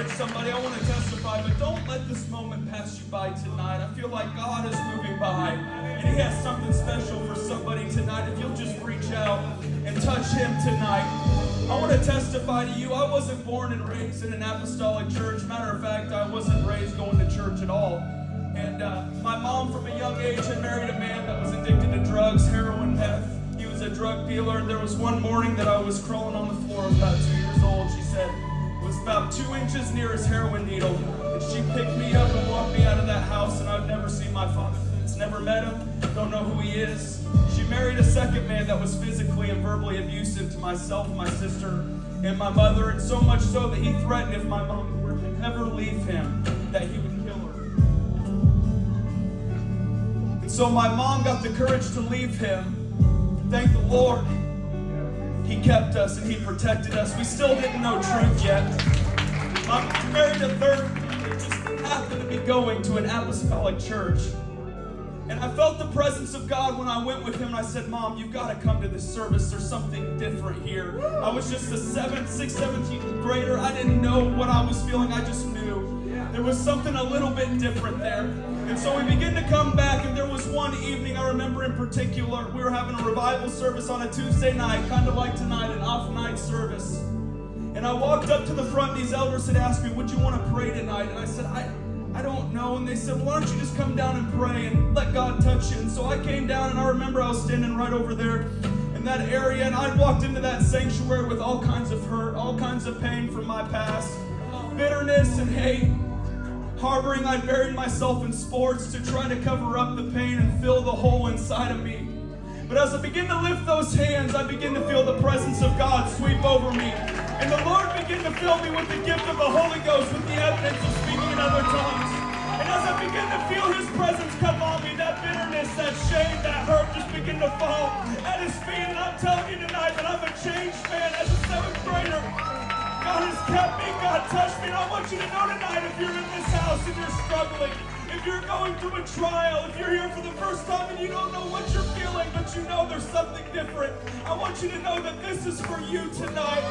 encourage somebody. I want to testify, but don't let this moment pass you by tonight. I feel like God is moving by, and He has something special for somebody tonight. If you'll just reach out and touch Him tonight. I want to testify to you. I wasn't born and raised in an apostolic church. Matter of fact, I wasn't raised going to church at all. And my mom from a young age had married a man that was addicted to drugs, heroin, meth. He was a drug dealer. There was one morning that I was crawling on the floor. I was about 2 years old. She said it was about 2 inches near his heroin needle. And she picked me up and walked me out of that house, and I've never seen my father since. Never met him. Don't know who he is. She married a second man that was physically and verbally abusive to myself, my sister, and my mother, and so much so that he threatened if my mom were to ever leave him, that he would kill her. And so my mom got the courage to leave him. Thank the Lord. He kept us and He protected us. We still didn't know truth yet. I married a third, just happened to be going to an apostolic church. And I felt the presence of God when I went with him. And I said, Mom, you've got to come to this service. There's something different here. I was just a 6th, 7th grader. I didn't know what I was feeling. I just knew there was something a little bit different there. And so we began to come back, and there was one evening I remember in particular. We were having a revival service on a Tuesday night, kind of like tonight, an off-night service. And I walked up to the front, and these elders had asked me, would you want to pray tonight? And I said, I don't know. And they said, why don't you just come down and pray and let God touch you? And so I came down, and I remember I was standing right over there in that area, and I walked into that sanctuary with all kinds of hurt, all kinds of pain from my past, bitterness and hate. Harboring, I buried myself in sports to try to cover up the pain and fill the hole inside of me. But as I begin to lift those hands, I begin to feel the presence of God sweep over me. And the Lord began to fill me with the gift of the Holy Ghost, with the evidence of speaking in other tongues. And as I begin to feel His presence come on me, that bitterness, that shame, that hurt just begin to fall at His feet. And I'm telling you tonight that I'm a changed man as a 7th grader. God has kept me, God touched me, and I want you to know tonight, if you're in this house and you're struggling, if you're going through a trial, if you're here for the first time and you don't know what you're feeling, but you know there's something different, I want you to know that this is for you tonight.